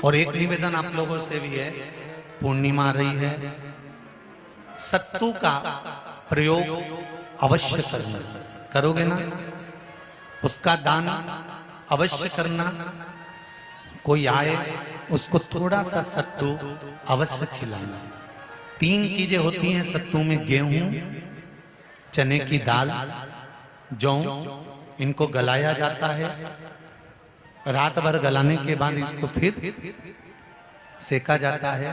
और एक निवेदन आप लोगों से भी है, पूर्णिमा आ रही है, सत्तू का प्रयोग अवश्य करना। करोगे ना? उसका दान अवश्य करना। कोई आए उसको थोड़ा सा सत्तू अवश्य खिलाना। 3 चीजें होती हैं सत्तू में, गेहूं, चने की दाल, जौ, इनको गलाया जाता है। रात भर गलाने के बाद इसको फिर सेका जाता है,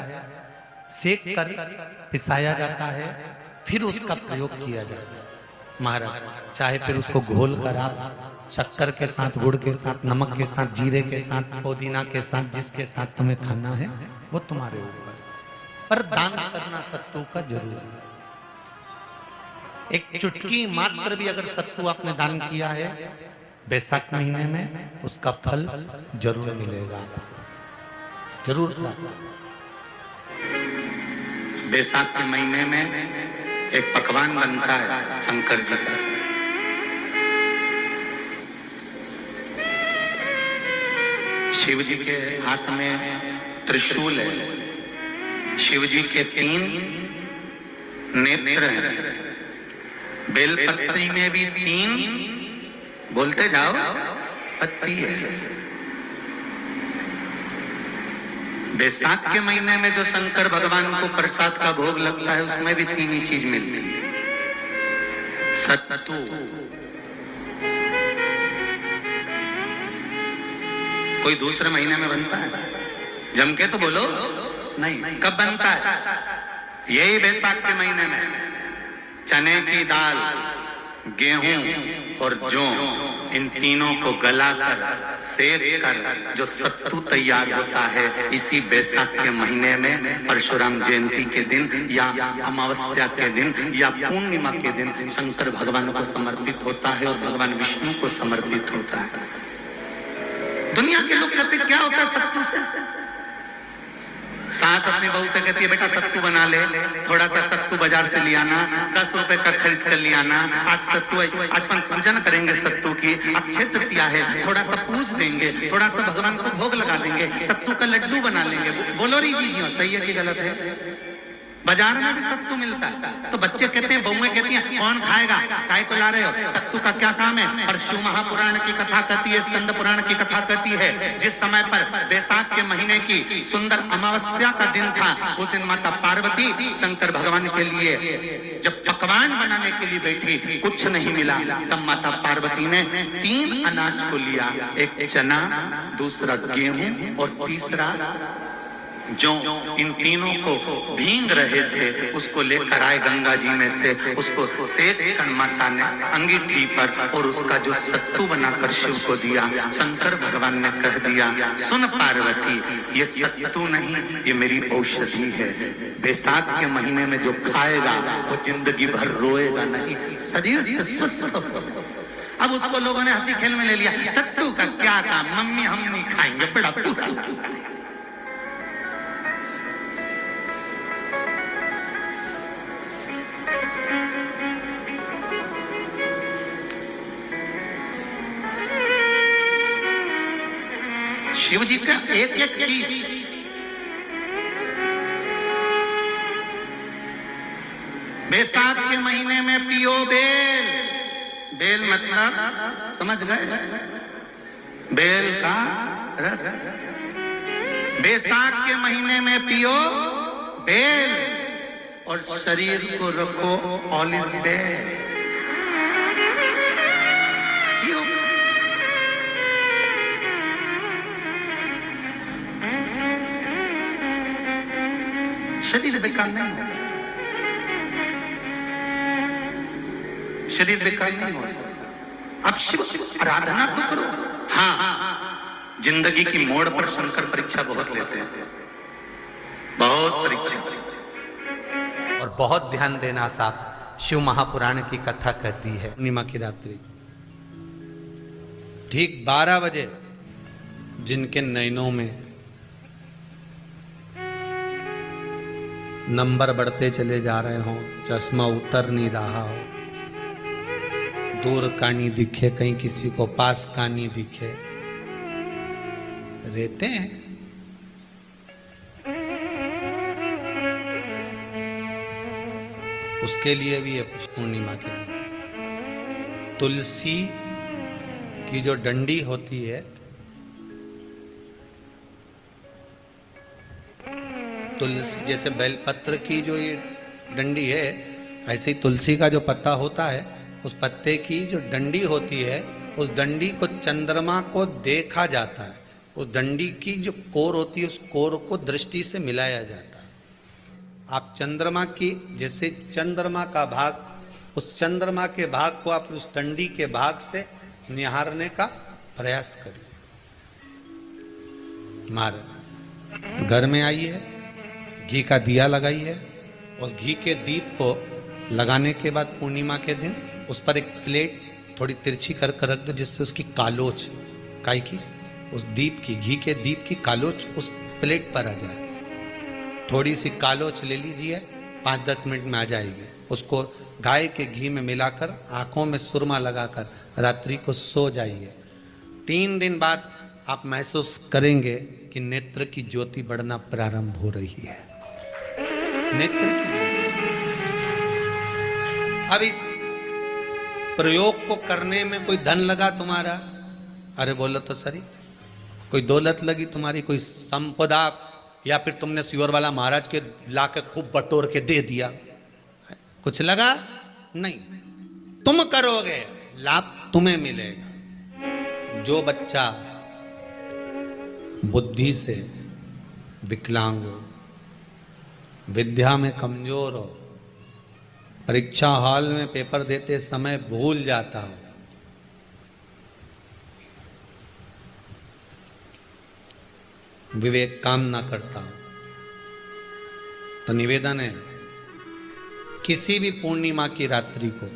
सेक कर पिसाया जाता है, फिर उसका प्रयोग किया जाता है। महाराज चाहे फिर उसको घोल कर आप शक्कर के साथ, गुड़ के साथ, नमक के साथ, जीरे के साथ, पुदीना के साथ, जिसके साथ तुम्हें खाना है वो तुम्हारे ऊपर, पर दान करना सत्तू का जरूर है। एक चुटकी मात्र भी अगर सत्तू आपने दान किया है बैसाख महीने में, उसका फल जरूर मिलेगा, जरूर प्राप्त। बैसाख के महीने में एक पकवान बनता है शंकर जी का, शिव जी के हाथ में त्रिशूल है, शिव जी के 3 नेत्र हैं, बेलपत्री में भी 3, बोलते जाओ, पत्ती है। बैसाख के महीने में जो शंकर भगवान को प्रसाद का भोग लगता है उसमें भी 3 ही चीज मिलती है, सत्तू। कोई दूसरे महीने में बनता है? जम के तो बोलो नहीं। कब बनता है? यही बैसाख के महीने में। चने की दाल, गेहूं और जौ, इन तीनों को गलाकर सेक कर जो सत्तू तैयार होता है, इसी बैसाख के महीने में परशुराम जयंती के दिन या अमावस्या के दिन या पूर्णिमा के दिन शंकर भगवान को समर्पित होता है और भगवान विष्णु को समर्पित होता है। दुनिया के लोग कहते क्या होता है सत्तू से? सास अपनी बहू से कहती है बेटा सत्तू बना ले, थोड़ा सा सत्तू बाजार से ले आना, 10 रुपए का खरीद कर ले आना। आज सत्तू, आज अपन पूजन करेंगे सत्तू की, अक्षय तृतीया है, थोड़ा सा पूज देंगे, थोड़ा सा भगवान को भोग लगा देंगे, सत्तू का लड्डू बना लेंगे। बोलो री जी, सही है कि गलत है? बाजार में भी सत्तू मिलता है, तो बच्चे कहते हैं, बहुएं कहती हैं कौन खाएगा, काय को ला रहे हो, सत्तू का क्या काम है? पर शिव महापुराण की कथा कहती है, स्कंद पुराण की कथा कहती है, जिस समय पर बैसाख के महीने की सुंदर अमावस्या का दिन था, उस दिन माता पार्वती शंकर भगवान के लिए जब पकवान बनाने के लिए बैठी, कुछ नहीं मिला, तब माता पार्वती ने 3 अनाज को लिया, एक चना, दूसरा गेहूं और तीसरा जो, इन तीनों को भींग रहे थे उसको लेकर आए गंगा जी में से, उसको सेक कर माता ने अंगीठी पर और उसका जो सत्तू बनाकर शिव को दिया। शंकर भगवान ने कह दिया, सुन पार्वती, ये सत्तू नहीं, ये मेरी औषधि है। बैसाख के महीने में जो खाएगा वो जिंदगी भर रोएगा नहीं, शरीर से स्वस्थ होगा। अब उसको लोगों ने हंसी खेल में ले लिया, सत्तू का क्या काम, मम्मी हम नहीं खाएंगे, बड़ा पूरा। शिव जी का एक एक चीज, बैसाख के महीने में पियो बेल। बेल मतलब समझ गए? बेल का रस। बैसाख के महीने में पियो बेल और शरीर को रखो ऑलिव बेल। शरीर बेकार नहीं होगा, शरीर बेकार नहीं हो सकता। अब शिव आराधना तो करो। हाँ, जिंदगी की मोड़ पर शंकर परीक्षा बहुत लेते हैं, बहुत परीक्षा। और बहुत ध्यान देना साहब, शिव महापुराण की कथा कहती है पूर्णिमा की रात्रि ठीक 12 बजे जिनके नयनों में नंबर बढ़ते चले जा रहे हो, चश्मा उतर नहीं रहा हो, दूर का नहीं दिखे, कहीं किसी को पास का नहीं दिखे, रहते हैं उसके लिए भी है पूर्णिमा के दिन। तुलसी की जो डंडी होती है, तुलसी जैसे बेलपत्र की जो ये डंडी है, ऐसे ही तुलसी का जो पत्ता होता है, उस पत्ते की जो डंडी होती है, उस डंडी को चंद्रमा को देखा जाता है। उस डंडी की जो कोर होती है, उस कोर को दृष्टि से मिलाया जाता है। आप चंद्रमा की, जैसे चंद्रमा का भाग, उस चंद्रमा के भाग को आप उस डंडी के भाग से निहारने का प्रयास करिए। महाराज घर में आइए, घी का दिया लगाइए, उस घी के दीप को लगाने के बाद पूर्णिमा के दिन उस पर एक प्लेट थोड़ी तिरछी कर रख दो, जिससे उसकी कालोच, काई की, उस दीप की, घी के दीप की कालोच उस प्लेट पर आ जाए। थोड़ी सी कालोच ले लीजिए, 5-10 मिनट में आ जाएगी। उसको गाय के घी में मिलाकर आंखों में सुरमा लगाकर रात्रि को सो जाइए। 3 दिन बाद आप महसूस करेंगे कि नेत्र की ज्योति बढ़ना प्रारंभ हो रही है। नेत्र की, अब इस प्रयोग को करने में कोई धन लगा तुम्हारा? अरे बोलो तो सही। कोई दौलत लगी तुम्हारी, कोई संपदा, या फिर तुमने सियोर वाला महाराज के लाके खूब बटोर के दे दिया, कुछ लगा? नहीं। तुम करोगे, लाभ तुम्हें मिलेगा। जो बच्चा बुद्धि से विकलांग हो, विद्या में कमजोर हो, परीक्षा हॉल में पेपर देते समय भूल जाता हो, विवेक काम ना करता हो, तो निवेदन है किसी भी पूर्णिमा की रात्रि को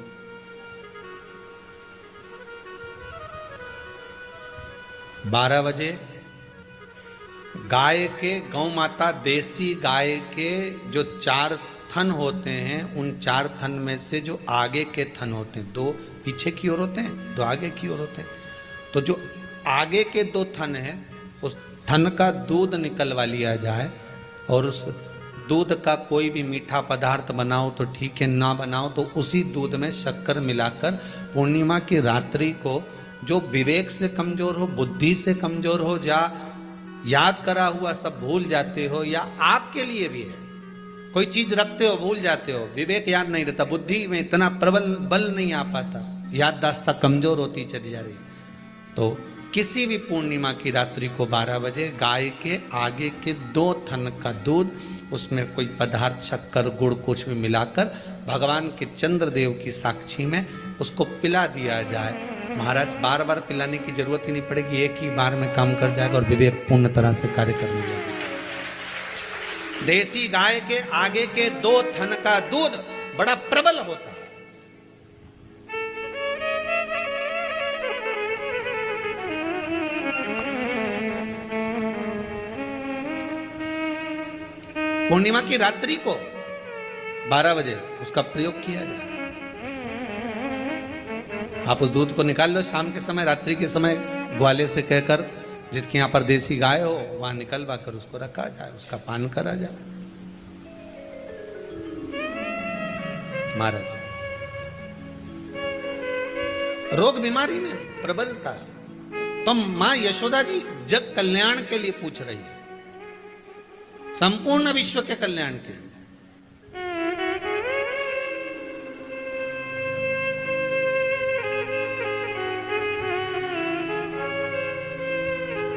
बारह बजे गाय के, गौ माता देसी गाय के जो 4 थन होते हैं, उन 4 थन में से जो आगे के थन होते हैं, 2 पीछे की ओर होते हैं, 2 आगे की ओर होते हैं, तो जो आगे के 2 थन है, उस थन का दूध निकलवा लिया जाए और उस दूध का कोई भी मीठा पदार्थ बनाओ तो ठीक है, ना बनाओ तो उसी दूध में शक्कर मिलाकर पूर्णिमा की रात्रि को, जो विवेक से कमजोर हो, बुद्धि से कमजोर हो, या याद करा हुआ सब भूल जाते हो, या आपके लिए भी है कोई चीज रखते हो भूल जाते हो, विवेक याद नहीं रहता, बुद्धि में इतना प्रबल बल नहीं आ पाता, याददाश्त कमजोर होती चली जा रही, तो किसी भी पूर्णिमा की रात्रि को 12 बजे गाय के आगे के 2 थन का दूध, उसमें कोई पदार्थ, शक्कर, गुड़ कुछ भी मिलाकर भगवान के चंद्रदेव की साक्षी में उसको पिला दिया जाए। महाराज बार बार पिलाने की जरूरत ही नहीं पड़ेगी, एक ही बार में काम कर जाएगा और विवेक पूर्ण तरह से कार्य करने लगेगा। देसी गाय के आगे के 2 थन का दूध बड़ा प्रबल होता है। पूर्णिमा की रात्रि को 12 बजे उसका प्रयोग किया जाए। आप उस दूध को निकाल लो शाम के समय, रात्रि के समय ग्वाले से कहकर, जिसके यहाँ पर देसी गाय हो वहां निकलवा कर उसको रखा जाए, उसका पान करा जाए। महाराज रोग बीमारी में प्रबलता, तो मां यशोदा जी जग कल्याण के लिए पूछ रही है, संपूर्ण विश्व के कल्याण के लिए।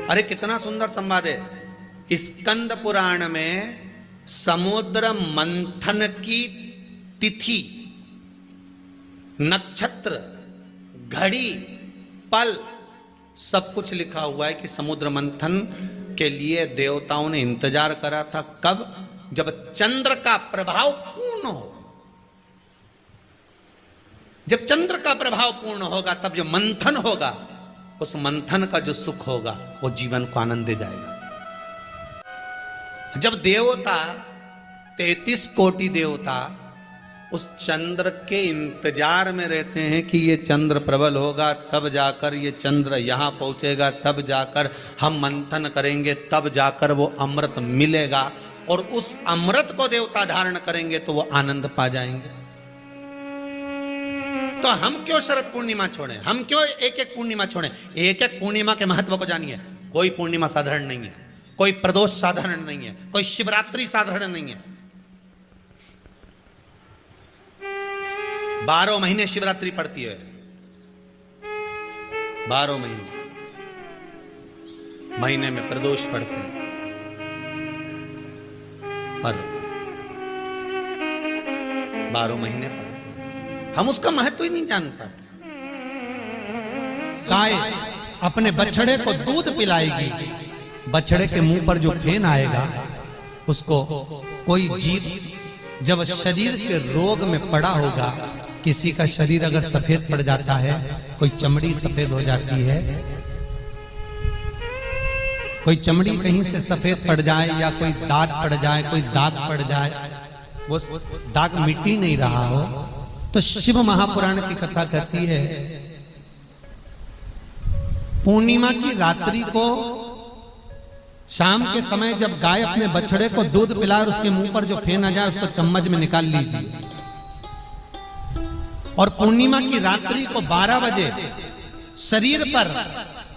अरे कितना सुंदर संवाद है। स्कंद पुराण में समुद्र मंथन की तिथि, नक्षत्र, घड़ी, पल सब कुछ लिखा हुआ है कि समुद्र मंथन के लिए देवताओं ने इंतजार करा था। कब? जब चंद्र का प्रभाव पूर्ण हो। जब चंद्र का प्रभाव पूर्ण होगा तब जो मंथन होगा, उस मंथन का जो सुख होगा वो जीवन को आनंद दे जाएगा। जब देवता 33 कोटि देवता उस चंद्र के इंतजार में रहते हैं कि ये चंद्र प्रबल होगा, तब जाकर ये चंद्र यहां पहुंचेगा, तब जाकर हम मंथन करेंगे, तब जाकर वो अमृत मिलेगा, और उस अमृत को देवता धारण करेंगे तो वो आनंद पा जाएंगे। तो हम क्यों शरद पूर्णिमा छोड़ें, हम क्यों एक एक पूर्णिमा छोड़ें? एक एक पूर्णिमा के महत्व को जानिए। कोई पूर्णिमा साधारण नहीं है, कोई प्रदोष साधारण नहीं है, कोई शिवरात्रि साधारण नहीं है। 12 महीने शिवरात्रि पड़ती है, 12 महीने में प्रदोष पड़ते हैं, पर 12 महीने पड़ते हैं, हम उसका महत्व ही नहीं जान पाते। गाय अपने बछड़े को दूध पिलाएगी, बछड़े के मुंह पर जो फेन आएगा उसको कोई जीव जब शरीर के रोग में पड़ा होगा, किसी का शरीर अगर सफेद पड़ जाता है, कोई चमड़ी सफेद हो जाती है, कोई चमड़ी कहीं से सफेद पड़ जाए या कोई दाग पड़ जाए, कोई दाग पड़ जाए, वो दाग मिट्टी नहीं रहा हो, तो शिव महापुराण की कथा कहती है पूर्णिमा की रात्रि को शाम के समय जब गाय अपने बछड़े को दूध पिलाए और उसके मुंह पर जो फेन आ जाए उसको चम्मच में निकाल लीजिए, और पूर्णिमा की रात्रि को 12 बजे शरीर पर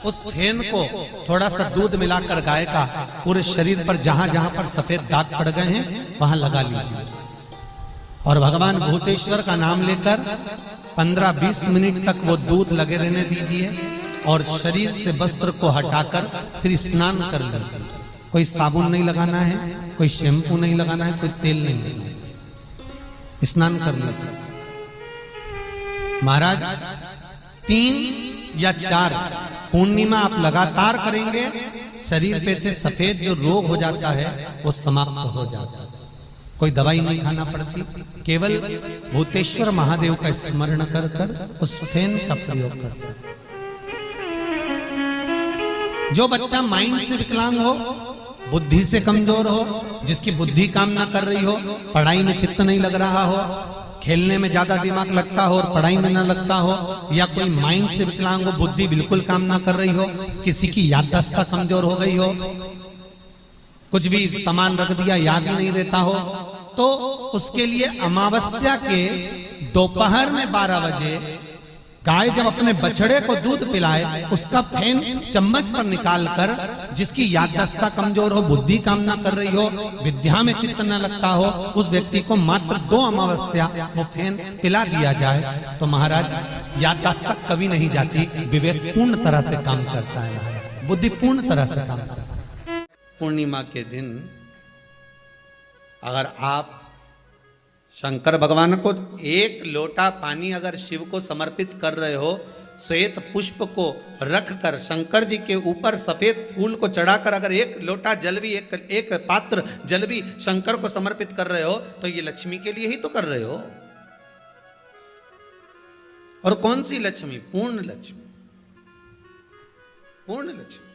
उस फेन को थोड़ा सा दूध मिलाकर गाय का पूरे शरीर पर जहां जहां पर सफेद दाग पड़ गए हैं वहां लगा लीजिए, और भगवान भूतेश्वर का नाम लेकर 15-20 मिनट तक वो दूध लगे रहने दीजिए, और शरीर से वस्त्र को हटाकर फिर स्नान कर लीजिए। कोई साबुन नहीं लगाना है, कोई शैम्पू नहीं लगाना है, कोई तेल नहीं लगाना है, स्नान कर लीजिए। महाराज 3 या 4 पूर्णिमा आप लगातार करेंगे, शरीर पे से सफेद जो रोग हो जाता है वो समाप्त हो जाता है। कोई दवाई नहीं खाना पड़ती, केवल भूतेश्वर महादेव का स्मरण कर कर उस फेन का प्रयोग कर सकते। जो बच्चा माइंड से विकलांग हो, बुद्धि से कमजोर हो, जिसकी बुद्धि काम ना कर रही हो, पढ़ाई में चित्त नहीं लग रहा हो, खेलने में ज्यादा दिमाग लगता हो और पढ़ाई में ना लगता हो, या कोई माइंड से विकलांग हो, बुद्धि बिल्कुल काम ना कर रही हो, किसी की याददाश्त कमजोर हो गई हो, कुछ भी सामान रख दिया याद ही नहीं रहता हो, तो उसके लिए अमावस्या के दोपहर में 12 बजे गाय जब अपने बछड़े को दूध पिलाए, उसका फेन चम्मच पर निकालकर, जिसकी याददाश्त कमजोर हो, बुद्धि काम ना कर रही हो, विद्या में चित्त न लगता हो, उस व्यक्ति को मात्र 2 अमावस्या वो फेन पिला दिया जाए तो महाराज याददाश्त कभी नहीं जाती, विवेक पूर्ण तरह से काम करता है महाराज, बुद्धि पूर्ण तरह से काम करता है। पूर्णिमा के दिन अगर आप शंकर भगवान को 1 लोटा पानी अगर शिव को समर्पित कर रहे हो, श्वेत पुष्प को रखकर शंकर जी के ऊपर सफेद फूल को चढ़ाकर अगर 1 लोटा जल भी, एक पात्र जल भी शंकर को समर्पित कर रहे हो, तो ये लक्ष्मी के लिए ही तो कर रहे हो। और कौन सी लक्ष्मी? पूर्ण लक्ष्मी, पूर्ण लक्ष्मी।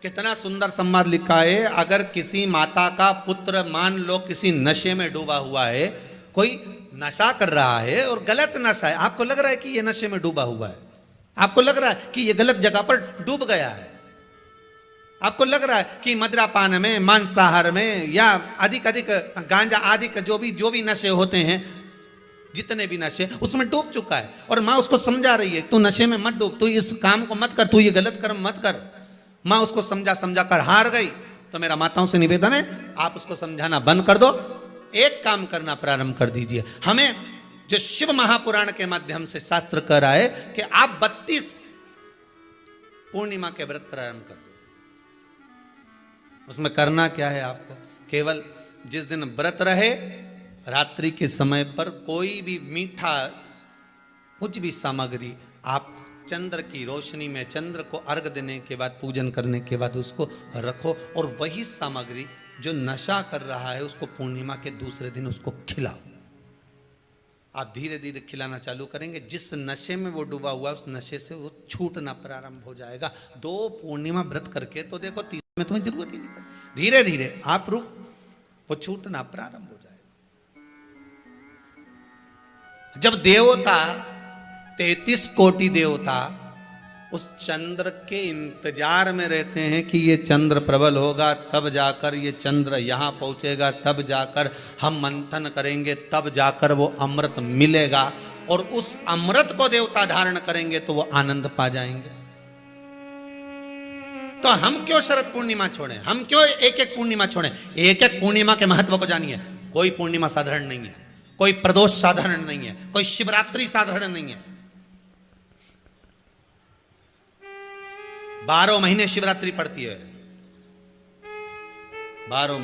कितना सुंदर संवाद लिखा है, अगर किसी माता का पुत्र मान लो किसी नशे में डूबा हुआ है, कोई नशा कर रहा है और गलत नशा है, आपको लग रहा है कि ये नशे में डूबा हुआ है, आपको लग रहा है कि ये गलत जगह पर डूब गया है, आपको लग रहा है कि मदिरापान में, मांसाहार में या अधिक गांजा आदि का जो भी नशे होते हैं, जितने भी नशे, उसमें डूब चुका है, और माँ उसको समझा रही है तू नशे में मत डूब, तू इस काम को मत कर, तू ये गलत कर्म मत कर। माँ उसको समझा कर हार गई। तो मेरा माताओं से निवेदन है, आप उसको समझाना बंद कर दो, एक काम करना प्रारंभ कर दीजिए। हमें जो शिव महापुराण के माध्यम से शास्त्र कह रहा है कि आप 32 पूर्णिमा के व्रत प्रारंभ कर दो। उसमें करना क्या है आपको? केवल जिस दिन व्रत रहे, रात्रि के समय पर कोई भी मीठा, कुछ भी सामग्री आप चंद्र की रोशनी में, चंद्र को अर्घ देने के बाद, पूजन करने के बाद उसको रखो, और वही सामग्री जो नशा कर रहा है उसको पूर्णिमा के दूसरे दिन उसको खिलाओ। आप धीरे धीरे खिलाना चालू करेंगे, जिस नशे में वो डूबा हुआ उस नशे से वो छूटना प्रारंभ हो जाएगा। 2 पूर्णिमा व्रत करके तो देखो, 3 में तुम्हें जरूरत ही नहीं पड़ेगी, धीरे धीरे आप वो छूटना प्रारंभ हो जाएगा। जब देवता 33 कोटि देवता उस चंद्र के इंतजार में रहते हैं कि ये चंद्र प्रबल होगा, तब जाकर ये चंद्र यहाँ पहुँचेगा, तब जाकर हम मंथन करेंगे, तब जाकर वो अमृत मिलेगा, और उस अमृत को देवता धारण करेंगे तो वो आनंद पा जाएंगे। तो हम क्यों शरद पूर्णिमा छोड़ें, हम क्यों एक एक पूर्णिमा छोड़ें? एक एक पूर्णिमा के महत्व को जानिए। कोई पूर्णिमा साधारण नहीं है, कोई प्रदोष साधारण नहीं है, कोई शिवरात्रि साधारण नहीं है। 12 महीने शिवरात्रि पड़ती है, 12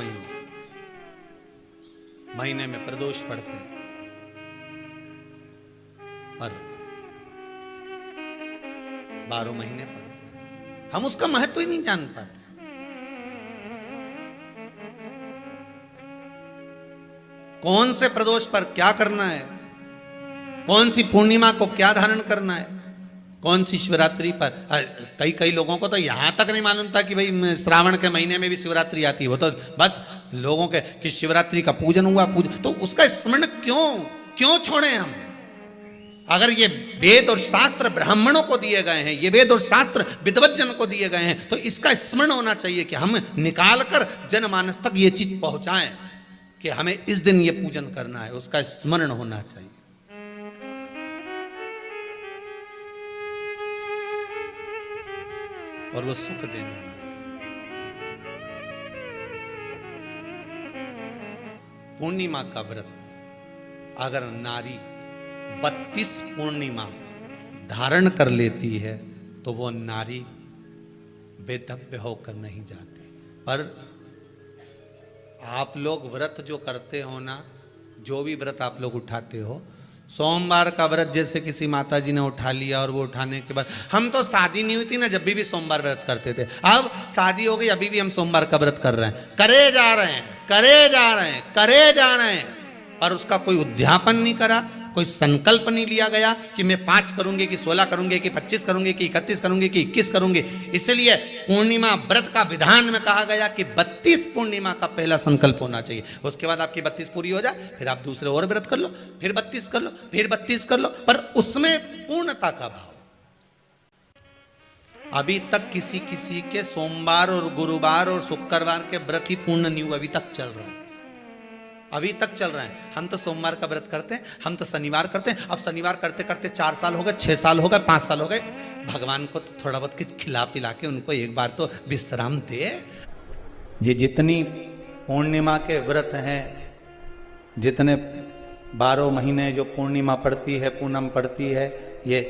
महीने में प्रदोष पड़ते हैं, पर 12 महीने पड़ते हैं, हम उसका महत्व ही नहीं जान पाते। कौन से प्रदोष पर क्या करना है, कौन सी पूर्णिमा को क्या धारण करना है, कौन सी शिवरात्रि पर। कई लोगों को तो यहां तक नहीं मालूम था कि भाई श्रावण के महीने में भी शिवरात्रि आती है। वो तो बस लोगों के कि शिवरात्रि का पूजन हुआ, तो उसका स्मरण क्यों छोड़े हम? अगर ये वेद और शास्त्र ब्राह्मणों को दिए गए हैं, ये वेद और शास्त्र विद्वज्जन को दिए गए हैं, तो इसका स्मरण होना चाहिए कि हम निकालकर जनमानस तक ये चीज पहुंचाएं कि हमें इस दिन ये पूजन करना है, उसका स्मरण होना चाहिए। और वो सुख देने वाला। पूर्णिमा का व्रत अगर नारी 32 पूर्णिमा धारण कर लेती है तो वो नारी बेधव्य होकर नहीं जाती। पर आप लोग व्रत जो करते हो ना, जो भी व्रत आप लोग उठाते हो, सोमवार का व्रत जैसे किसी माता जी ने उठा लिया और वो उठाने के बाद, हम तो शादी नहीं हुई थी ना जब भी सोमवार व्रत करते थे, अब शादी हो गई अभी भी हम सोमवार का व्रत कर रहे हैं, करे जा रहे हैं, और उसका कोई उद्यापन नहीं करा, कोई संकल्प नहीं लिया गया कि मैं 5 करूंगी कि 16 करूंगी कि 25 करूंगी कि 31 करूंगी कि 21 करूंगी। इसलिए पूर्णिमा व्रत का विधान में कहा गया कि 32 पूर्णिमा का पहला संकल्प होना चाहिए। उसके बाद आपकी 32 पूरी हो जाए, फिर आप दूसरे और व्रत कर लो, फिर 32 कर लो, फिर 32 कर लो, पर उसमें पूर्णता का भाव। अभी तक किसी के सोमवार और गुरुवार और शुक्रवार के व्रत ही पूर्ण नहीं हुआ, अभी तक चल रहा है, अभी तक चल रहा है। हम तो सोमवार का व्रत करते हैं, हम तो शनिवार करते हैं, अब शनिवार करते करते 4 साल हो गए, 6 साल हो गए, 5 साल हो गए। भगवान को तो थोड़ा बहुत कुछ खिला पिला के उनको एक बार तो विश्राम दे। ये जितनी पूर्णिमा के व्रत हैं, जितने 12 महीने जो पूर्णिमा पड़ती है, पूनम पड़ती है, ये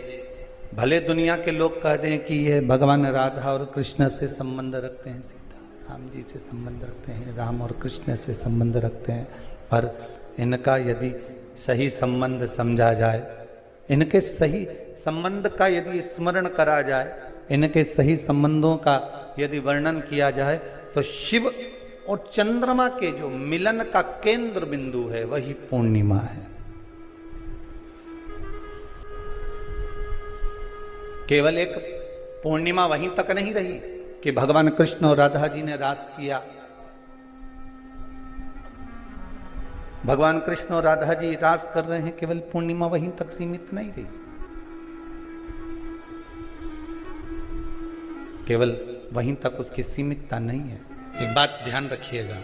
भले दुनिया के लोग कहते हैं कि ये भगवान राधा और कृष्ण से संबंध रखते हैं, सीता राम जी से संबंध रखते हैं, राम और कृष्ण से संबंध रखते हैं, पर इनका यदि सही संबंध समझा जाए, इनके सही संबंध का यदि स्मरण करा जाए, इनके सही संबंधों का यदि वर्णन किया जाए, तो शिव और चंद्रमा के जो मिलन का केंद्र बिंदु है वही पूर्णिमा है। केवल एक पूर्णिमा वहीं तक नहीं रही कि भगवान कृष्ण और राधा जी ने रास किया। भगवान कृष्ण और राधा जी रास कर रहे हैं, केवल पूर्णिमा वहीं तक सीमित नहीं रही। केवल वहीं तक उसकी सीमितता नहीं है। एक बात ध्यान रखिएगा,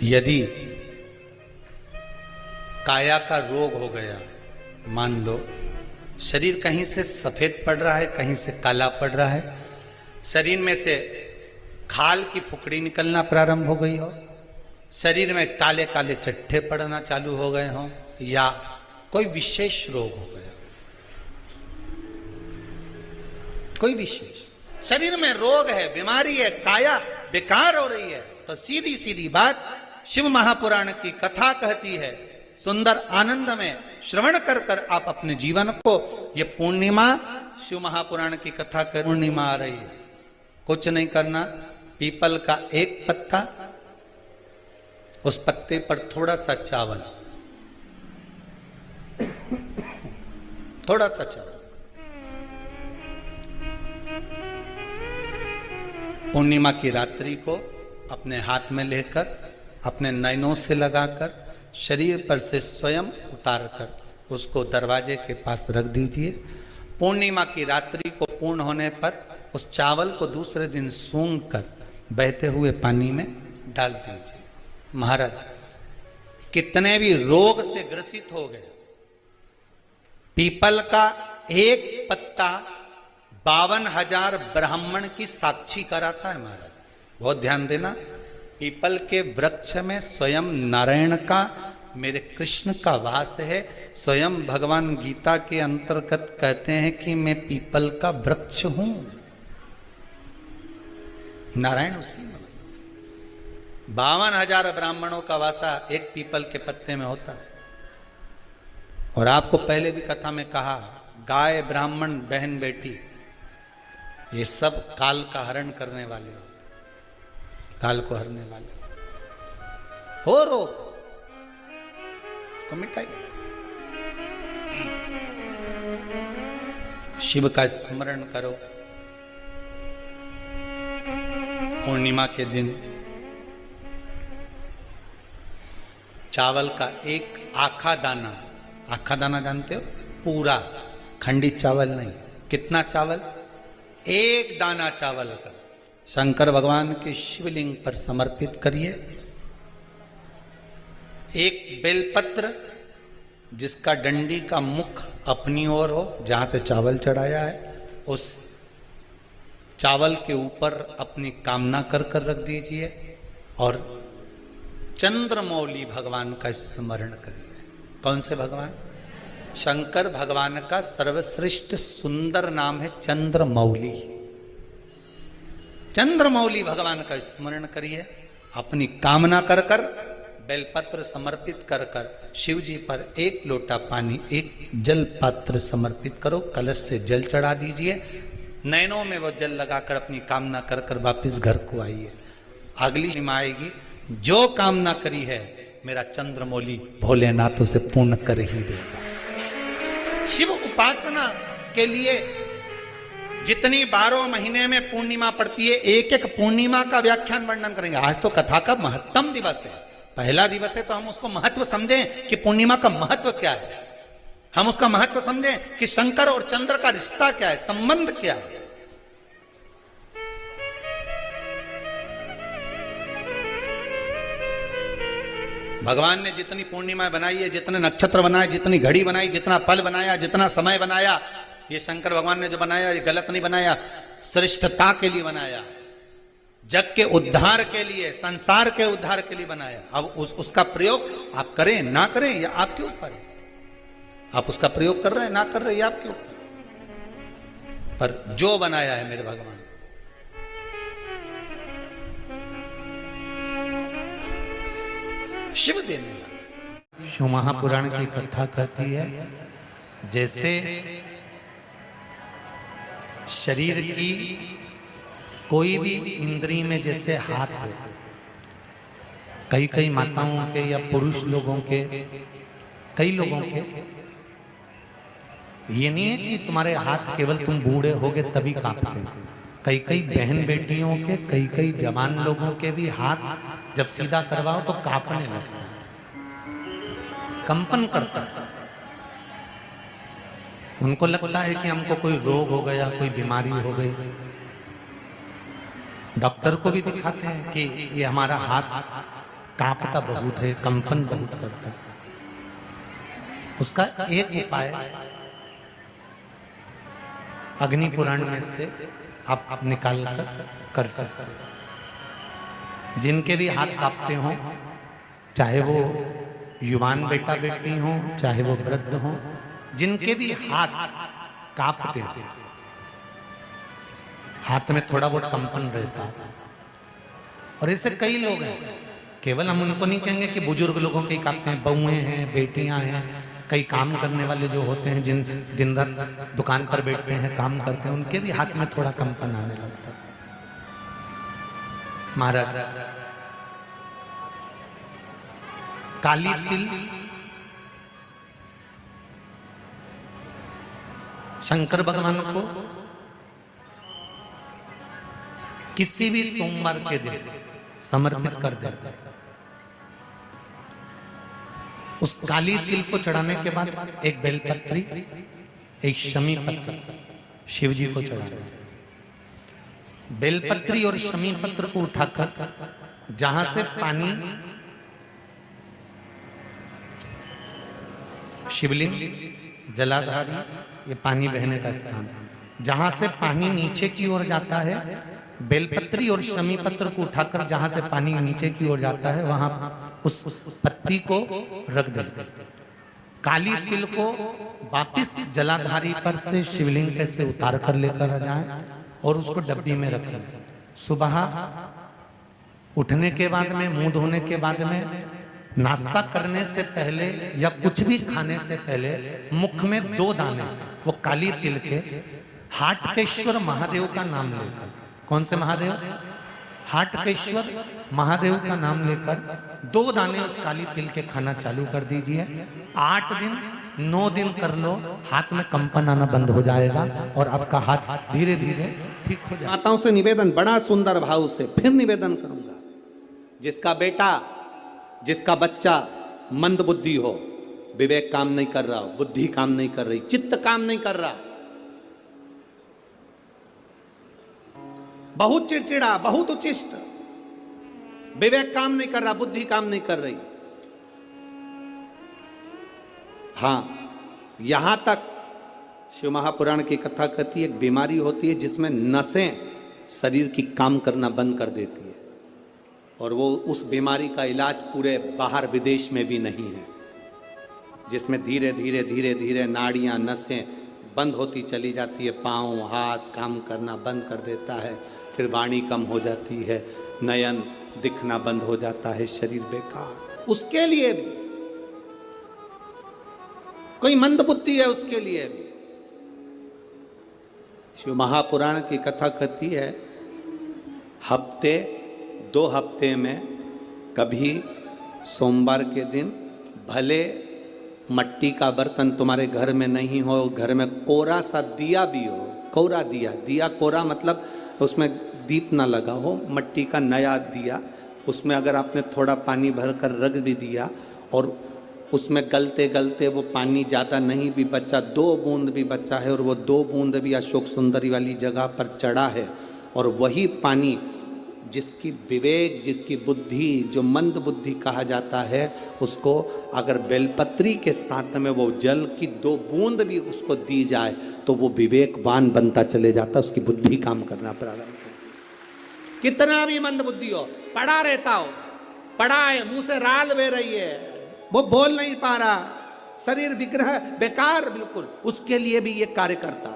यदि काया का रोग हो गया, मान लो शरीर कहीं से सफेद पड़ रहा है, कहीं से काला पड़ रहा है, शरीर में से खाल की फुकड़ी निकलना प्रारंभ हो गई हो, शरीर में काले काले चट्टे पड़ना चालू हो गए हों, या कोई विशेष रोग हो गया, कोई विशेष शरीर में रोग है, बीमारी है, काया बेकार हो रही है, तो सीधी सीधी बात शिव महापुराण की कथा कहती है, सुंदर आनंद में श्रवण कर कर आप अपने जीवन को, ये पूर्णिमा शिव महापुराण की कथा कर पूर्णिमा आ रही है, कुछ नहीं करना, पीपल का एक पत्ता, उस पत्ते पर थोड़ा सा चावल, थोड़ा सा चावल, पूर्णिमा की रात्रि को अपने हाथ में लेकर, अपने नयनों से लगाकर, शरीर पर से स्वयं उतारकर उसको दरवाजे के पास रख दीजिए। पूर्णिमा की रात्रि को पूर्ण होने पर उस चावल को दूसरे दिन सूंघ कर बहते हुए पानी में डाल दीजिए। महाराज कितने भी रोग से ग्रसित हो गए, पीपल का एक पत्ता 52,000 ब्राह्मण की साक्षी कराता है महाराज। बहुत ध्यान देना, पीपल के वृक्ष में स्वयं नारायण का, मेरे कृष्ण का वास है। स्वयं भगवान गीता के अंतर्गत कहते हैं कि मैं पीपल का वृक्ष हूं, नारायण उसी में। 52,000 ब्राह्मणों का वासा एक पीपल के पत्ते में होता है। और आपको पहले भी कथा में कहा, गाय, ब्राह्मण, बहन, बेटी, ये सब काल का हरण करने वाले हो, काल को हरने वाले हो। रोग को मिटाइए, शिव का स्मरण करो। पूर्णिमा के दिन चावल का एक आखा दाना, आखा दाना जानते हो, पूरा, खंडित चावल नहीं, कितना चावल, एक दाना चावल का शंकर भगवान के शिवलिंग पर समर्पित करिए। एक बेलपत्र जिसका डंडी का मुख अपनी ओर हो, जहां से चावल चढ़ाया है, उस चावल के ऊपर अपनी कामना कर कर रख दीजिए और चंद्रमौली भगवान का स्मरण करिए। कौन से भगवान? शंकर भगवान का सर्वश्रेष्ठ सुंदर नाम है चंद्रमौली। चंद्रमौली भगवान का स्मरण करिए, अपनी कामना कर कर बेलपत्र समर्पित कर कर शिव जी पर एक लोटा पानी, एक जल पात्र समर्पित करो, कलश से जल चढ़ा दीजिए, नैनों में वो जल लगाकर अपनी कामना कर कर वापिस घर को आइए। अगली निमा आएगी, जो कामना करी है मेरा चंद्रमौली भोलेनाथ उसे पूर्ण कर ही देगा। शिव उपासना के लिए जितनी 12 महीने में पूर्णिमा पड़ती है, एक एक पूर्णिमा का व्याख्यान वर्णन करेंगे। आज तो कथा का महत्तम दिवस है, पहला दिवस है, तो हम उसको महत्व समझें कि पूर्णिमा का महत्व क्या है, हम उसका महत्व समझें कि शंकर और चंद्र का रिश्ता क्या है, संबंध क्या है। भगवान ने जितनी पूर्णिमा बनाई है, जितने नक्षत्र बनाए, जितनी घड़ी बनाई, जितना पल बनाया, जितना समय बनाया, ये शंकर भगवान ने जो बनाया ये गलत नहीं बनाया, श्रेष्ठता के लिए बनाया, जग के उद्धार के लिए, संसार के उद्धार के लिए बनाया। अब उसका प्रयोग आप करें ना करें या आपके ऊपर है। आप उसका प्रयोग कर रहे हैं ना कर रहे हैं, ये आपके ऊपर, पर जो बनाया है मेरे भगवान, शिव देने लगा। शिव महापुराण की कथा कहती है, जैसे शरीर की कोई भी इंद्री में जैसे हाथ हो, कई कई माताओं के या पुरुष लोगों के, कई लोगों के, ये नहीं है कि तुम्हारे हाथ केवल तुम बूढ़े होगे तभी कांपते हैं। कई कई बहन बेटियों के, कई कई जवान लोगों के भी हाथ जब सीधा करवाओ तो कांपने लगता है, कंपन करता है। उनको लगता है कि हमको कोई रोग हो गया, कोई बीमारी हो गई। डॉक्टर को भी दिखाते हैं कि ये हमारा हाथ कांपता बहुत है, कंपन बहुत करता है। उसका एक उपाय अग्नि पुराण में से आप निकाल कर सकते हैं। जिनके भी हाथ कांपते हों, चाहे वो युवान बेटा बेटी हो, चाहे वो वृद्ध हो, जिनके भी हाथ कांपते थे, हाथ में थोड़ा बहुत कंपन रहता, और ऐसे कई लोग हैं, केवल हम उनको नहीं कहेंगे कि बुजुर्ग लोगों के कांपते हैं, बहुएं हैं, बेटियां हैं, कई काम करने वाले जो होते हैं, जिन दिन रात दुकान पर बैठते हैं, काम करते हैं, उनके भी हाथ में थोड़ा कंपन आने लगता है। महाराज, काली तिल शंकर भगवान को किसी भी सोमवार के दिन समर्पित कर देते। उस काली तिल को चढ़ाने के बाद एक बेलपत्री, एक शमी पत्र शिव जी को चढ़ाना। बेलपत्री और शमी पत्र को उठाकर जहां से पानी शिवलिंग, जलाधारी, ये पानी बहने का स्थान। जहां से पानी नीचे की ओर जाता है, बेलपत्री और शमी पत्र को उठाकर जहां से पानी नीचे की ओर जाता है वहां उस पत्ती को रख दे। काली तिल को वापिस जलाधारी पर से शिवलिंग पे से उतार कर लेकर आ जाए और उसको डब्बी में रख लें। सुबह उठने के बाद में, मुंह धोने के बाद में, नाश्ता करने से पहले या कुछ भी खाने से पहले मुख में 2 दाने वो काली तिल के हाटकेश्वर महादेव का नाम लेकर, कौन से महादेव? हाटकेश्वर महादेव का नाम लेकर 2 दाने उस काली तिल के खाना चालू कर दीजिए। 8 दिन 9 दिन कर लो, हाथ में कंपन आना बंद हो जाएगा और आपका हाथ धीरे धीरे ठीक हो जाएगा। माताओं से निवेदन, बड़ा सुंदर भाव से फिर निवेदन करूंगा, जिसका बेटा, जिसका बच्चा मंद बुद्धि हो, विवेक काम नहीं कर रहा हो, बुद्धि काम नहीं कर रही, चित्त काम नहीं कर रहा, बहुत चिड़चिड़ा, बहुत उचिष्ट, विवेक काम नहीं कर रहा, बुद्धि काम नहीं कर रही, हां, यहां तक शिव महापुराण की कथा कहती है एक बीमारी होती है जिसमें नसें शरीर की काम करना बंद कर देती है, और वो उस बीमारी का इलाज पूरे बाहर विदेश में भी नहीं है, जिसमें धीरे धीरे धीरे धीरे नाड़ियां, नसें बंद होती चली जाती है, पाँव हाथ काम करना बंद कर देता है, फिर वाणी कम हो जाती है, नयन दिखना बंद हो जाता है, शरीर बेकार। उसके लिए भी कोई मंद बुद्धि है, उसके लिए भी शिव महापुराण की कथा कहती है 2 हफ्ते में कभी सोमवार के दिन भले मट्टी का बर्तन तुम्हारे घर में नहीं हो, घर में कोरा सा दिया भी हो, कोरा दिया, दिया कोरा मतलब उसमें दीप ना लगा हो, मट्टी का नया दिया, उसमें अगर आपने थोड़ा पानी भरकर रख भी दिया और उसमें गलते गलते वो पानी ज़्यादा नहीं भी बचा, 2 बूंद भी बचा है और वो 2 बूंद भी अशोक सुंदरी वाली जगह पर चढ़ा है, और वही पानी जिसकी विवेक, जिसकी बुद्धि, जो मंद बुद्धि कहा जाता है, उसको अगर बेलपत्री के साथ में वो जल की 2 बूंद भी उसको दी जाए तो वो विवेकवान बनता चले जाता, उसकी बुद्धि काम करना प्रारंभ हो। कितना भी मंद बुद्धि हो, पड़ा रहता हो, पड़ा है, मुंह से राल बह रही है, वो बोल नहीं पा रहा, शरीर विग्रह बेकार बिल्कुल, उसके लिए भी ये कार्य करता।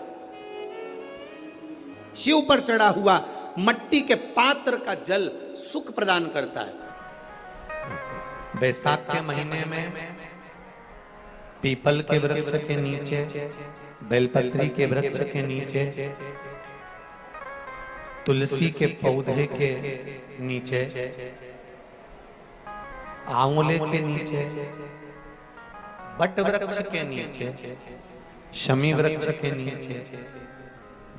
शिव पर चढ़ा हुआ मट्टी के पात्र का जल सुख प्रदान करता है। बैसाख के महीने में पीपल के वृक्ष के नीचे, बेलपत्री के वृक्ष के नीचे, तुलसी के पौधे के नीचे, आंवले के नीचे, बट वृक्ष के नीचे, शमी वृक्ष के नीचे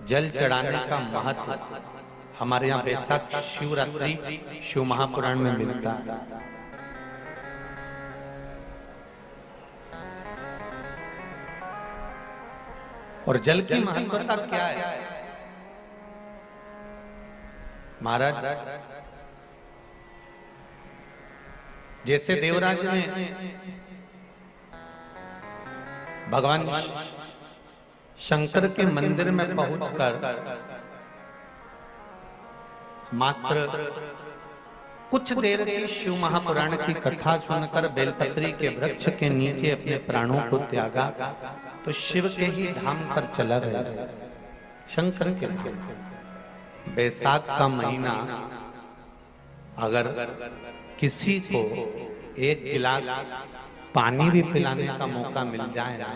जल चढ़ाने का महत्व हमारे यहाँ बैसाख शिवरात्रि शिव महापुराण में मिलता है। और जल की महत्वता क्या है महाराज? जैसे देवराज ने भगवान शंकर के मंदिर में पहुंचकर मात्र कुछ देर की शिव महापुराण की कथा सुनकर बेलपत्री के वृक्ष के नीचे अपने प्राणों को त्यागा, तो शिव के ही धाम पर चला गया, शंकर के धाम। बैसाख का महीना अगर किसी को 1 गिलास पानी भी पिलाने का मौका मिल जाए ना,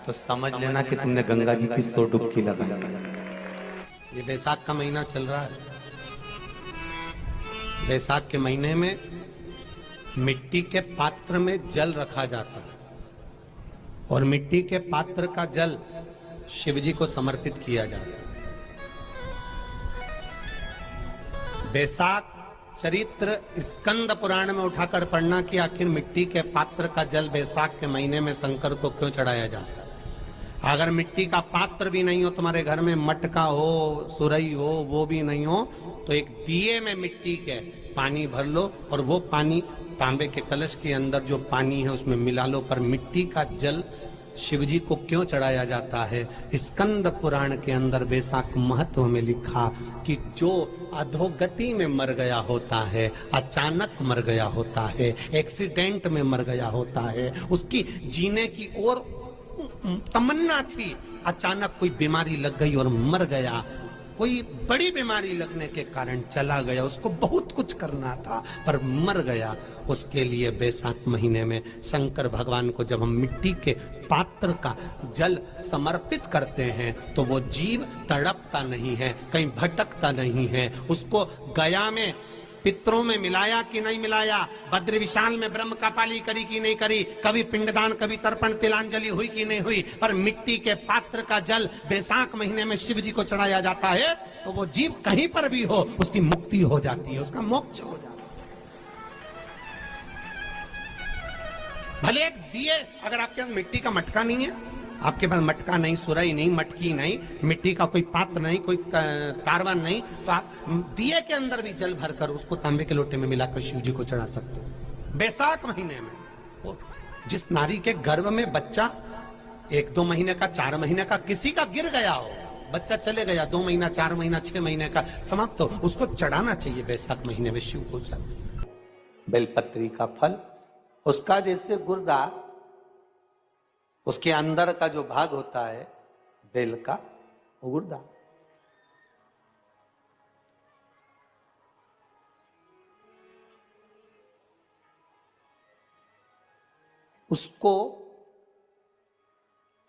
तो समझ लेना कि तुमने गंगा जी की 100 डुबकी लगा ली। ये बैसाख का महीना चल रहा है। बैसाख के महीने में मिट्टी के पात्र में जल रखा जाता है और मिट्टी के पात्र का जल शिव जी को समर्पित किया जाता है। बैसाख चरित्र स्कंद पुराण में उठाकर पढ़ना कि आखिर मिट्टी के पात्र का जल बैसाख के महीने में शंकर को क्यों चढ़ाया जाता है। अगर मिट्टी का पात्र भी नहीं हो, तुम्हारे घर में मटका हो, सुरई हो, वो भी नहीं हो, तो एक दिए में मिट्टी के पानी भर लो और वो पानी तांबे के कलश के अंदर जो पानी है उसमें मिला लो, पर मिट्टी का जल शिव जी को क्यों चढ़ाया जाता है? स्कंद पुराण के अंदर बैसाख महत्व में लिखा कि जो अधोगति में मर गया होता है, अचानक मर गया होता है, एक्सीडेंट में मर गया होता है, उसकी जीने की और तमन्ना थी, अचानक कोई बीमारी लग गई और मर गया, कोई बड़ी बीमारी लगने के कारण चला गया, उसको बहुत कुछ करना था पर मर गया, उसके लिए बैसाख महीने में शंकर भगवान को जब हम मिट्टी के पात्र का जल समर्पित करते हैं तो वो जीव तड़पता नहीं है, कहीं भटकता नहीं है। उसको गया में पितरों में मिलाया कि नहीं मिलाया, बद्र विशाल में ब्रह्म का पाली करी कि नहीं करी, कभी पिंडदान कभी तर्पण तिलांजलि हुई कि नहीं हुई, पर मिट्टी के पात्र का जल बैसाख महीने में शिव जी को चढ़ाया जाता है तो वो जीव कहीं पर भी हो उसकी मुक्ति हो जाती है, उसका मोक्ष हो जाता है। भले एक दिए, अगर आपके पास मिट्टी का मटका नहीं है, आपके पास मटका नहीं, सुराई नहीं, मटकी नहीं, मिट्टी का कोई पात्र नहीं, कोई कारवन नहीं, तो आप दिए के अंदर भी जल भरकर उसको तांबे के लोटे में मिलाकर शिव जी को चढ़ा सकते हो। बैसाख महीने में जिस नारी के गर्भ में बच्चा 1-2 महीने का, 4 महीने का किसी का गिर गया हो, बच्चा चले गया 2 महीना, 4 महीना, 6 महीने का समाप्त हो, उसको चढ़ाना चाहिए बैसाख महीने में शिव को चढ़ा। बेलपत्री का फल, उसका जैसे गुर्दा, उसके अंदर का जो भाग होता है बेल का, वो गुर्दा, उसको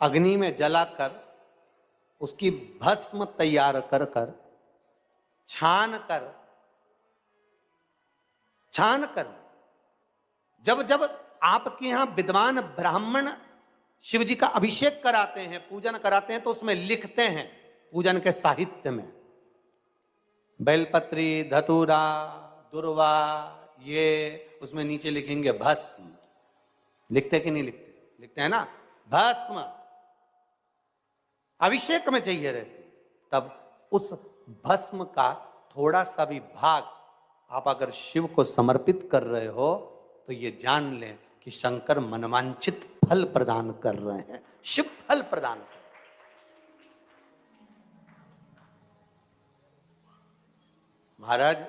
अग्नि में जलाकर उसकी भस्म तैयार कर कर छान कर जब जब आपके यहां विद्वान ब्राह्मण शिव जी का अभिषेक कराते हैं, पूजन कराते हैं, तो उसमें लिखते हैं पूजन के साहित्य में बेलपत्री, धतूरा, दुर्वा, ये उसमें नीचे लिखेंगे भस्म। लिखते कि नहीं लिखते? लिखते हैं ना, भस्म अभिषेक में चाहिए रहती। तब उस भस्म का थोड़ा सा भी भाग आप अगर शिव को समर्पित कर रहे हो तो ये जान लें कि शंकर मनवांछित फल प्रदान कर रहे हैं, शिव फल प्रदान कर। महाराज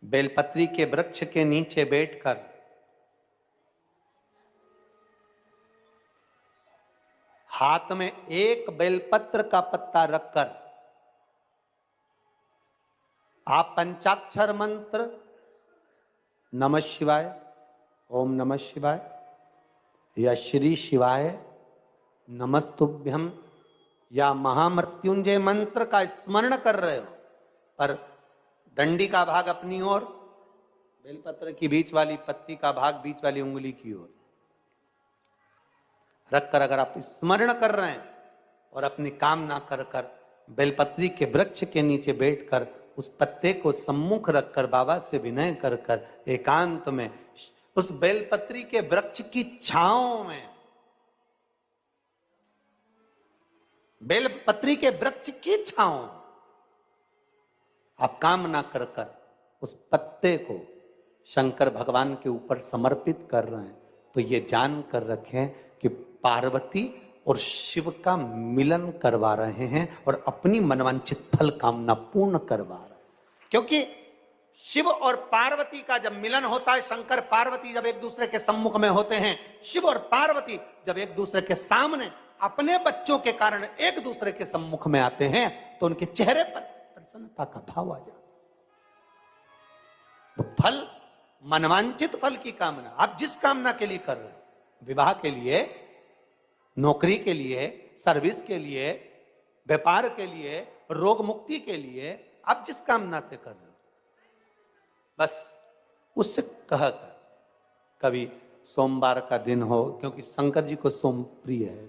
बेलपत्री के वृक्ष के नीचे बैठकर हाथ में एक बेलपत्र का पत्ता रखकर आप पंचाक्षर मंत्र नमः शिवाय, ओम नमः शिवाय या श्री शिवाय नमस्तुभ्यम या महामृत्युंजय मंत्र का स्मरण कर रहे हो, पर डंडी का भाग अपनी ओर, बेलपत्र की बीच वाली पत्ती का भाग बीच वाली उंगली की ओर रखकर अगर आप स्मरण कर रहे हैं और अपनी कामना कर कर बेलपत्री के वृक्ष के नीचे बैठकर उस पत्ते को सम्मुख रखकर बाबा से विनय कर कर एकांत में उस बेलपत्री के वृक्ष की छांव में, बेलपत्री के वृक्ष की छांव आप कामना कर कर उस पत्ते को शंकर भगवान के ऊपर समर्पित कर रहे हैं, तो ये जान कर रखें कि पार्वती और शिव का मिलन करवा रहे हैं और अपनी मनवांछित फल कामना पूर्ण करवा रहे हैं। क्योंकि शिव और पार्वती का जब मिलन होता है, शंकर पार्वती जब एक दूसरे के सम्मुख में होते हैं, शिव और पार्वती जब एक दूसरे के सामने अपने बच्चों के कारण एक दूसरे के सम्मुख में आते हैं, तो उनके चेहरे पर प्रसन्नता का भाव आ जाता है। तो फल, मनवांछित फल की कामना आप जिस कामना के लिए कर रहे हो, विवाह के लिए, नौकरी के लिए, सर्विस के लिए, व्यापार के लिए, रोग मुक्ति के लिए, आप जिस कामना से कर रहे हो, बस उससे कहकर कभी सोमवार का दिन हो, क्योंकि शंकर जी को सोम प्रिय है,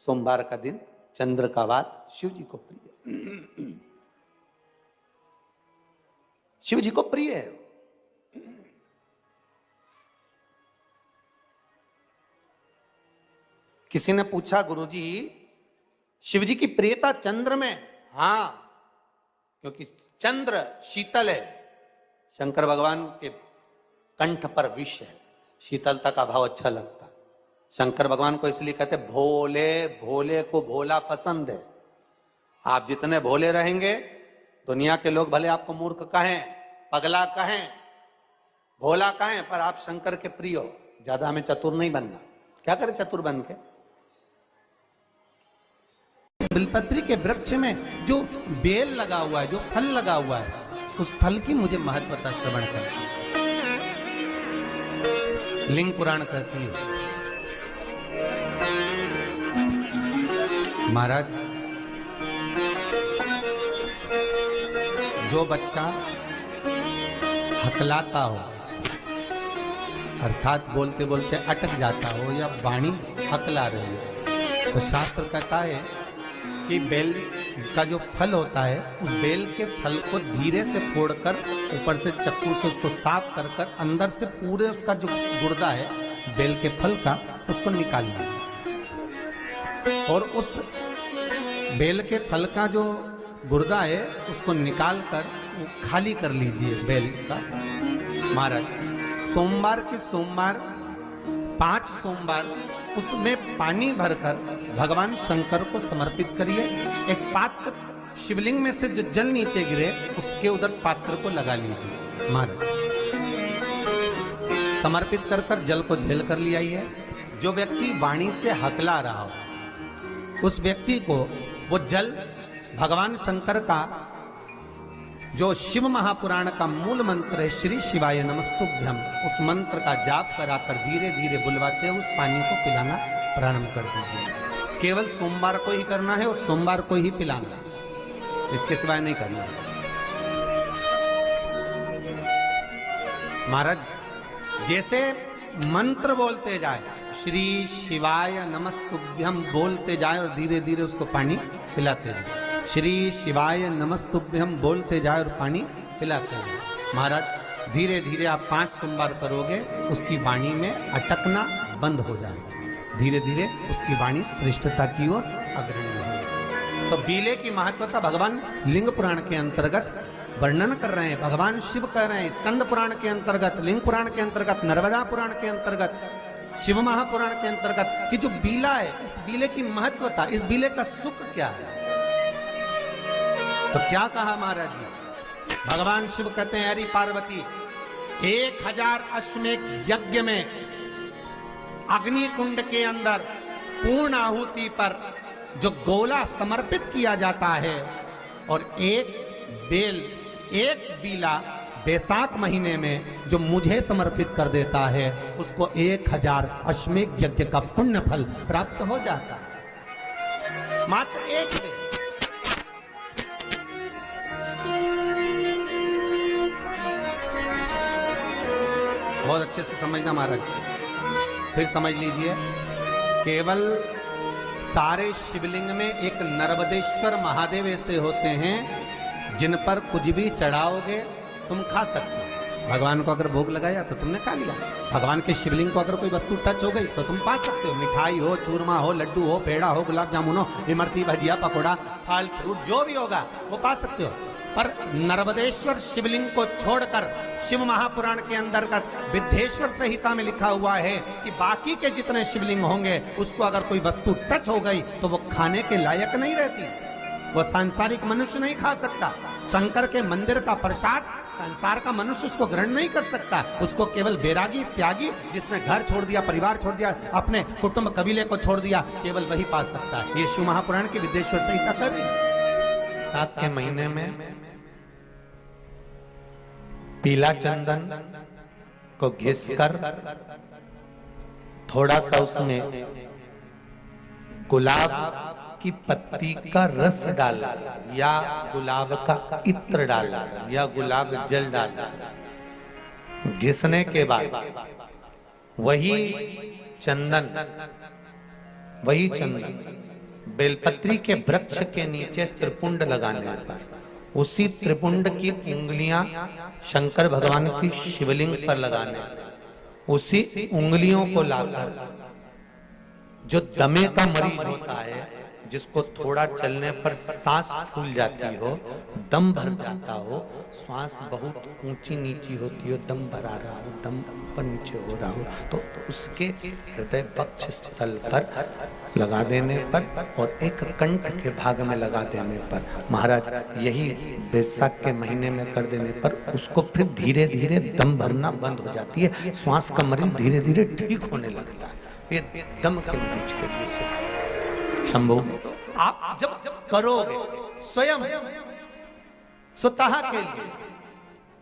सोमवार का दिन, चंद्र का वार शिव जी को प्रिय, शिव जी को प्रिय है। किसी ने पूछा, गुरुजी शिव जी की प्रियता चंद्र में? हां, क्योंकि चंद्र शीतल है, शंकर भगवान के कंठ पर विष है, शीतलता का भाव अच्छा लगता है। शंकर भगवान को इसलिए कहते भोले, भोले को भोला पसंद है। आप जितने भोले रहेंगे, दुनिया के लोग भले आपको मूर्ख कहें, पगला कहें, भोला कहें, पर आप शंकर के प्रिय हो। ज्यादा हमें चतुर नहीं बनना। क्या करें चतुर बन के? बिलपत्री के वृक्ष में जो बेल लगा हुआ है, जो फल लगा हुआ है, उस फल की मुझे महत्वता श्रवण करती है। लिंग पुराण कहती है, महाराज जो बच्चा हकलाता हो, अर्थात बोलते बोलते अटक जाता हो या वाणी हकला रही हो, तो शास्त्र कहता है कि बेल का जो फल होता है, उस बेल के फल को धीरे से फोड़कर ऊपर से चक्कू से उसको साफ कर कर अंदर से पूरे उसका जो गुर्दा है बेल के फल का, उसको निकालना और उस बेल के फल का जो गुर्दा है उसको निकाल कर वो खाली कर लीजिए बेल का। महाराज सोमवार के सोमवार 5 सोमवार उसमें पानी भरकर भगवान शंकर को समर्पित करिए। एक पात्र शिवलिंग में से जो जल नीचे गिरे उसके उधर पात्र को लगा लीजिए। महाराज समर्पित कर कर जल को झेल कर ले आइए। जो व्यक्ति वाणी से हकला रहा हो उस व्यक्ति को वो जल भगवान शंकर का जो शिव महापुराण का मूल मंत्र है श्री शिवाय नमस्तुभ्यम, उस मंत्र का जाप कराकर धीरे धीरे बुलवाते हुए उस पानी को पिलाना प्रारंभ कर दीजिए। केवल सोमवार को ही करना है और सोमवार को ही पिलाना है, इसके सिवाय नहीं करना है। महाराज जैसे मंत्र बोलते जाए, श्री शिवाय नमस्तुभ्यम बोलते जाए और धीरे धीरे उसको पानी पिलाते जाए। श्री शिवाय नमस्तुभ्यम बोलते जाए और पानी पिलाते जाए। महाराज धीरे धीरे आप 5 सोमवार करोगे, उसकी वाणी में अटकना बंद हो जाएगा। धीरे धीरे उसकी वाणी श्रेष्ठता की ओर अग्रणी होगी। तो बीले की महत्वता भगवान लिंग पुराण के अंतर्गत वर्णन कर रहे हैं। भगवान शिव कह रहे हैं स्कंद पुराण के अंतर्गत, लिंग पुराण के अंतर्गत, नर्मदा पुराण के अंतर्गत, शिव महापुराण के अंतर्गत कि जो बीला है, इस बीले की महत्वता, इस बीले का सुख क्या है। तो क्या कहा महाराज जी? भगवान शिव कहते हैं अरे पार्वती 1000 अश्वमेध यज्ञ में अग्नि कुंड के अंदर पूर्ण आहुति पर जो गोला समर्पित किया जाता है और एक बीला बैसाख महीने में जो मुझे समर्पित कर देता है उसको 1000 अश्वमेध यज्ञ का पुण्य फल प्राप्त हो जाता है। मात्र एक दिन। बहुत अच्छे से समझना महाराज, फिर समझ लीजिए। केवल सारे शिवलिंग में एक नर्मदेश्वर महादेव ऐसे होते हैं जिन पर कुछ भी चढ़ाओगे तुम खा सकते हो। भगवान को अगर भोग लगाया तो तुमने खा लिया। भगवान के शिवलिंग को अगर कोई वस्तु टच हो गई तो तुम पा सकते हो। मिठाई हो, चूरमा हो, लड्डू हो, पेड़ा हो, गुलाब जामुन हो, इमरती, भजिया, पकौड़ा, फल फ्रूट जो भी होगा वो पा सकते हो। पर नर्मदेश्वर शिवलिंग को छोड़कर शिव महापुराण के अंतर्गत विद्धेश्वर संहिता में लिखा हुआ है कि बाकी के जितने शिवलिंग होंगे उसको अगर कोई वस्तु टच हो गई तो वो खाने के लायक नहीं रहती, वो सांसारिक मनुष्य नहीं खा सकता। शंकर के मंदिर का प्रसाद संसार का मनुष्य उसको ग्रहण नहीं कर सकता। उसको केवल बैरागी, त्यागी, जिसने घर छोड़ दिया, परिवार छोड़ दिया, अपने कुटुंब कबीले को छोड़ दिया, केवल वही पा सकता है। ये शिव महापुराण की विद्धेश्वर संहिता कर रही है। साथ के महीने में पीला चंदन को घिसकर थोड़ा सा उसमें गुलाब की पत्ती का रस डाला या गुलाब का इत्र डाला या गुलाब जल डाला, घिसने के बाद वही चंदन बेलपत्री के वृक्ष के नीचे त्रिपुंड लगाने पर उसी त्रिपुंड की उंगलियां शंकर भगवान की शिवलिंग पर लगाने, उसी उंगलियों को लाकर जो दमे का मरीज होता है, जिसको थोड़ा चलने पर सांस फूल जाती हो, दम भर जाता हो, श्वास बहुत ऊंची नीची होती हो, दम भरा रहा हो, दम ऊपर नीचे हो रहा हो, तो उसके हृदय पक्ष स्थल पर लगा देने पर और एक कंठ के भाग में लगा देने पर, महाराज यही बैसाख के महीने में कर देने पर उसको फिर धीरे धीरे दम भरना बंद हो जाती है, श्वास का मरीज धीरे धीरे ठीक होने लगता है। ये दम के मरीज के लिए शंभु आप जब करोगे स्वयं स्वतः के लिए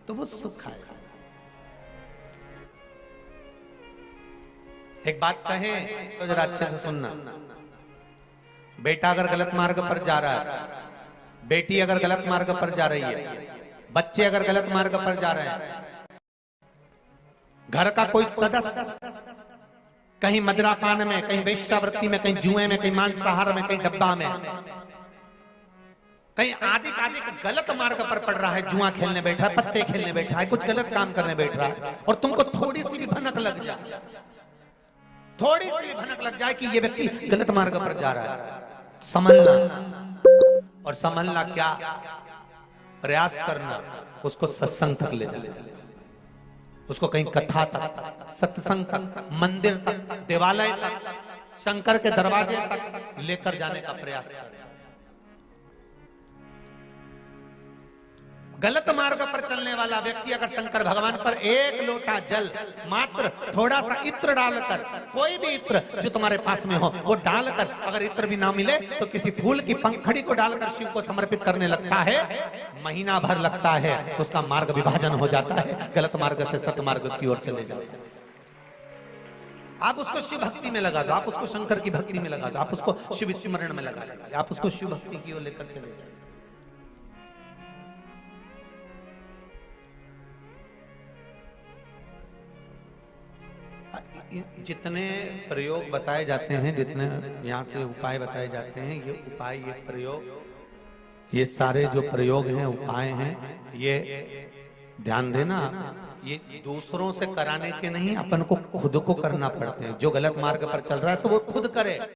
तो वो सुख आएगा। एक बात कहें तो जरा अच्छे से सुनना, बेटा अगर गलत मार्ग पर जा रहा है, बेटी अगर गलत मार्ग पर जा रही है, बच्चे अगर गलत मार्ग पर जा रहे हैं, घर का कोई सदस्य कहीं मदिरापान में, कहीं वेश्यावृत्ति में, कहीं जुए में, कहीं मांसाहार में, कहीं डब्बा में, कहीं आदि आदि गलत मार्ग पर पड़ रहा है, जुआ खेलने बैठा है, पत्ते खेलने बैठा है, कुछ गलत काम करने बैठ रहा है, और तुमको थोड़ी सी भी भनक लग जाए, थोड़ी सी भी भनक लग जाए कि ये व्यक्ति गलत मार्ग पर जा रहा है, समझना, और समझना क्या, प्रयास करना उसको सत्संग तक ले जाना, उसको कहीं कथा तक, सत्संग तक, मंदिर तक, देवालय तक, शंकर के दरवाजे तक लेकर जाने का प्रयास करें। गलत मार्ग पर चलने वाला व्यक्ति अगर शंकर भगवान पर एक लोटा जल, मात्र थोड़ा सा इत्र डालकर, कोई भी इत्र जो तुम्हारे पास में हो वो डालकर, अगर इत्र भी ना मिले तो किसी फूल की पंखड़ी को डालकर शिव को समर्पित करने लगता है, महीना भर लगता है, उसका मार्ग विभाजन हो जाता है, गलत मार्ग से सतमार्ग की ओर चले जाते हैं। आप उसको शिव भक्ति में लगा दो, आप उसको शंकर की भक्ति में लगा दो, आप उसको शिव स्मरण में लगा लीजिए, आप उसको शिव भक्ति की ओर लेकर चले जाए। जितने प्रयोग बताए जाते हैं, जितने यहाँ से उपाय बताए जाते हैं, ये उपाय, ये प्रयोग, ये सारे जो प्रयोग हैं, उपाय हैं, ये ध्यान देना, ये दूसरों से कराने के नहीं, अपन को खुद को करना पड़ते हैं। जो गलत मार्ग पर चल रहा है तो वो खुद करे।